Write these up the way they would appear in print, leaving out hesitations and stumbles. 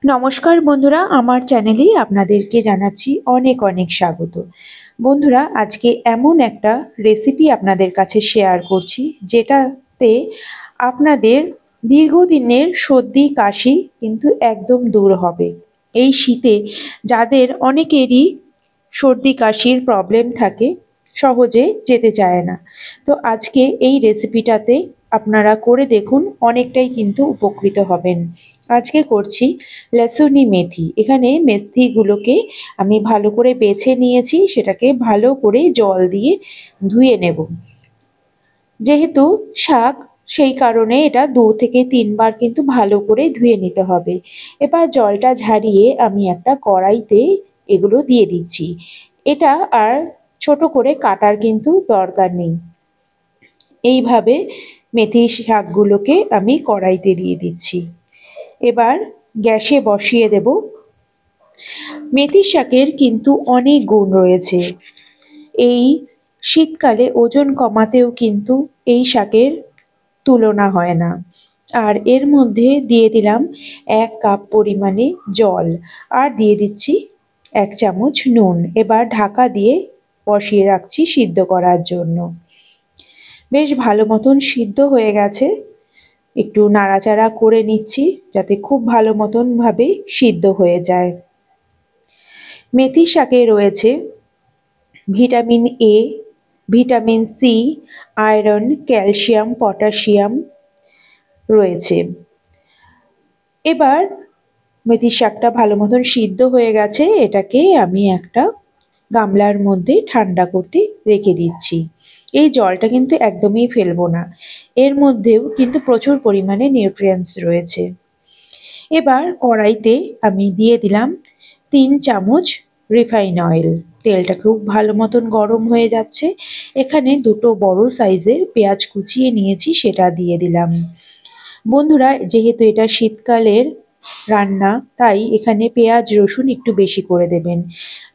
নমস্কার বন্ধুরা, আমার চ্যানেলে আপনাদেরকে জানাচ্ছি অনেক অনেক স্বাগত। বন্ধুরা, আজকে এমন একটা রেসিপি আপনাদের কাছে শেয়ার করছি যেটাতে আপনাদের দীর্ঘদিনের সর্দি কাশি কিন্তু একদম দূর হবে। এই শীতে যাদের অনেকেরই সর্দি কাশির প্রবলেম থাকে, সহজে যেতে চায় না, তো আজকে এই রেসিপিটাতে আপনারা করে দেখুন, অনেকটাই কিন্তু উপকৃত হবেন। আজকে করছি লসুনি মেথি। এখানে মেথিগুলোকে আমি ভালো করে বেছে নিয়েছি, সেটাকে ভালো করে জল দিয়ে ধুয়ে নেব। যেহেতু শাক, সেই কারণে এটা 2 থেকে 3 বার কিন্তু ভালো করে ধুয়ে নিতে হবে। এবার জলটা ঝারিয়ে আমি একটা কড়াইতে এগুলো দিয়ে দিচ্ছি। এটা আর ছোট করে কাটার কিন্তু দরকার নেই। এইভাবে মেথি শাকগুলোকে আমি কড়াইতে দিয়ে দিচ্ছি। এবার গ্যাসে বসিয়ে দেব। মেথি শাকের কিন্তু অনেক গুণ রয়েছে। এই শীতকালে ওজন কমাতেও কিন্তু এই শাকের তুলনা হয় না। আর এর মধ্যে দিয়ে দিলাম 1 কাপ পরিমাণে জল, আর দিয়ে দিচ্ছি 1 চামচ নুন। এবার ঢাকা দিয়ে বসিয়ে রাখছি সিদ্ধ করার জন্য। বেশ ভালো মতন সিদ্ধ হয়ে গেছে। একটু নাড়াচাড়া করে নিচ্ছি যাতে খুব ভালো মতন ভাবে সিদ্ধ হয়ে যায়। মেথি শাকে রয়েছে vitamin A, vitamin C, iron, calcium, potassium রয়েছে। এবার মেথি শাকটা ভালো মতন সিদ্ধ হয়ে গেছে, এটাকে আমি একটা গামলার মধ্যে ঠান্ডা করতে রেখে দিচ্ছি। এই জলটা কিন্তু একদমই ফেলবো না, এর মধ্যেও কিন্তু প্রচুর পরিমাণে নিউট্রিয়েন্টস রয়েছে। এবার কড়াইতে আমি দিয়ে দিলাম 3 চামচ রিফাইন অয়েল। তেলটা খুব ভালো মতন গরম হয়ে যাচ্ছে। এখানে 2টো বড় সাইজের পেঁয়াজ কুচিয়ে নিয়েছি, সেটা দিয়ে দিলাম। বন্ধুরা, যেহেতু এটা শীতকালের রান্না, তাই এখানে পেঁয়াজ রসুন একটু বেশি করে দেবেন।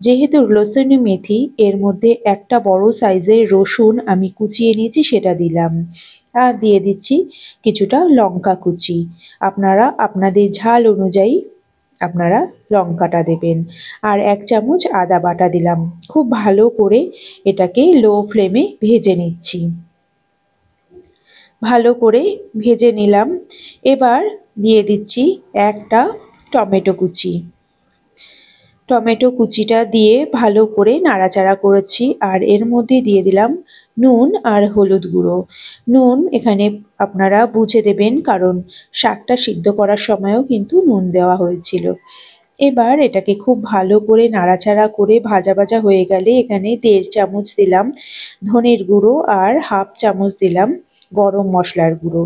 যেহেতু লসুনি মেথি, এর মধ্যে একটা বড় সাইজের রসুন আমি কুচিয়ে নিয়েছি, সেটা দিলাম। আর দিয়ে দিচ্ছি কিছুটা লঙ্কা কুচি। আপনারা আপনাদের ঝাল অনুযায়ী আপনারা লঙ্কাটা দেবেন। আর 1 চামচ আদা বাটা দিলাম। খুব ভালো করে এটাকে লো ফ্লেমে ভেজে নিচ্ছি। ভালো করে ভেজে নিলাম। এবার দিয়ে দিচ্ছি একটা টমেটো কুচি। টমেটো কুচিটা দিয়ে ভালো করে নাড়াচাড়া করেছি, আর এর মধ্যে দিয়ে দিলাম নুন আর হলুদ গুঁড়ো। নুন এখানে আপনারা বুঝে দেবেন, কারণ শাকটা সিদ্ধ করার সময়ও কিন্তু নুন দেওয়া হয়েছিল। এবার এটাকে খুব ভালো করে নাড়াচাড়া করে ভাজা ভাজা হয়ে গেলে এখানে 1.5 চামচ দিলাম ধনের গুঁড়ো, আর 1/2 চামচ দিলাম গরম মশলার গুঁড়ো।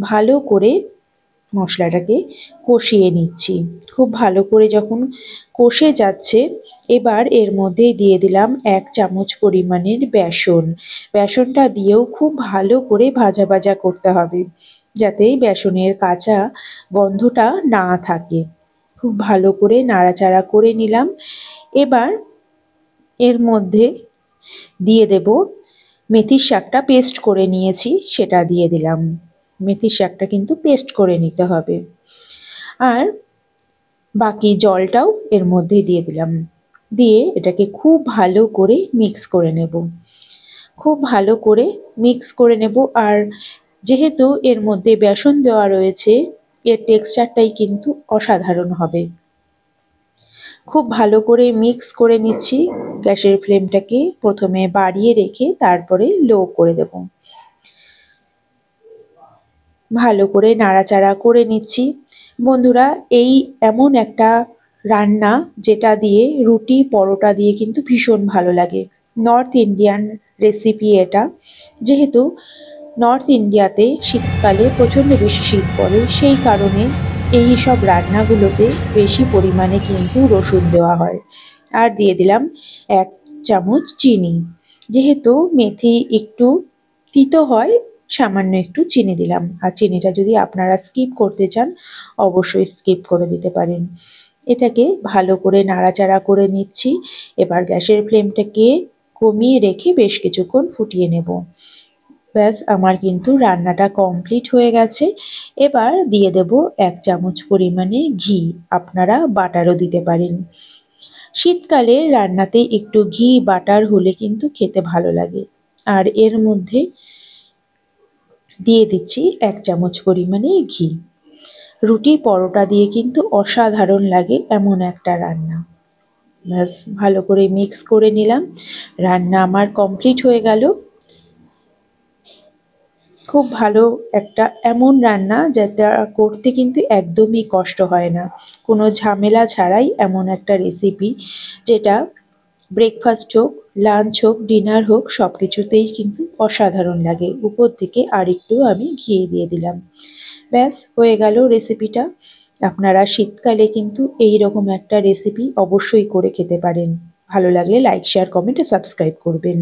ভালো করে মশলাটাকে কষিয়ে নিচ্ছি। খুব ভালো করে যখন কষে যাচ্ছে, এবার এর মধ্যে দিয়ে দিলাম 1 চামচ পরিমাণের বেসন। বেসনটা দিয়েও খুব ভালো করে ভাজা ভাজা করতে হবে, যাতে বেসনের কাঁচা গন্ধটা না থাকে। খুব ভালো করে নাড়াচাড়া করে নিলাম। এবার এর মধ্যে দিয়ে দেব মেথির শাকটা পেস্ট করে নিয়েছি, সেটা দিয়ে দিলাম। মেথির শাকটা কিন্তু পেস্ট করে নিতে হবে। আর বাকি জলটাও এর মধ্যে দিয়ে দিলাম। দিয়ে এটাকে খুব ভালো করে মিক্স করে নেব। খুব ভালো করে মিক্স করে নেব। আর যেহেতু এর মধ্যে বেসন দেওয়া রয়েছে, এর টেক্সচারটাই কিন্তু অসাধারণ হবে। খুব ভালো করে মিক্স করে নিচ্ছি। গ্যাসের ফ্লেমটাকে প্রথমে বাড়িয়ে রেখে তারপরে লো করে দেব। ভালো করে নাড়াচাড়া করে নিচ্ছি। বন্ধুরা, এই এমন একটা রান্না যেটা দিয়ে রুটি পরোটা দিয়ে কিন্তু ভীষণ ভালো লাগে। নর্থ ইন্ডিয়ান রেসিপি এটা। যেহেতু নর্থ ইন্ডিয়াতে শীতকালে প্রচণ্ড বেশি শীত পড়ে, সেই কারণে এই সব রান্নাগুলোতে বেশি পরিমাণে কিন্তু রসুন দেওয়া হয়। আর দিয়ে দিলাম 1 চামচ চিনি। যেহেতু মেথি একটু তিতো হয়, সামান্য একটু চিনি দিলাম। আর চিনিটা যদি আপনারা স্কিপ করতে চান, অবশ্যই স্কিপ করে দিতে পারেন। এটাকে ভালো করে নাড়াচাড়া করে নিচ্ছি। এবার গ্যাসের ফ্লেমটাকে কমিয়ে রেখে বেশ কিছুক্ষণ ফুটিয়ে নেব। ব্যাস আমার কিন্তু রান্নাটা কমপ্লিট হয়ে গেছে। এবার দিয়ে দেব 1 চামচ পরিমাণে ঘি, আপনারা বাটারও দিতে পারেন। শীতকালে রান্নাতে একটু ঘি বাটার হলে কিন্তু খেতে ভালো লাগে। আর এর মধ্যে দিয়ে দিচ্ছি 1 চামচ পরিমাণে ঘি। রুটি পরোটা দিয়ে কিন্তু অসাধারণ লাগে এমন একটা রান্না। ব্যাস ভালো করে মিক্স করে নিলাম। রান্না আমার কমপ্লিট হয়ে গেল। খুব ভালো একটা এমন রান্না যেটা করতে কিন্তু একদমই কষ্ট হয় না, কোনো ঝামেলা ছাড়াই এমন একটা রেসিপি যেটা ব্রেকফাস্ট হোক, লাঞ্চ হোক, ডিনার হোক সব কিছুতেই কিন্তু অসাধারণ লাগে। উপর থেকে আর একটু আমি ঘি দিয়ে দিলাম। ব্যাস হয়ে গেল রেসিপিটা। আপনারা শীতকালে কিন্তু এই রকম একটা রেসিপি অবশ্যই করে খেতে পারেন। ভালো লাগলে লাইক, শেয়ার, কমেন্ট ও সাবস্ক্রাইব করবেন।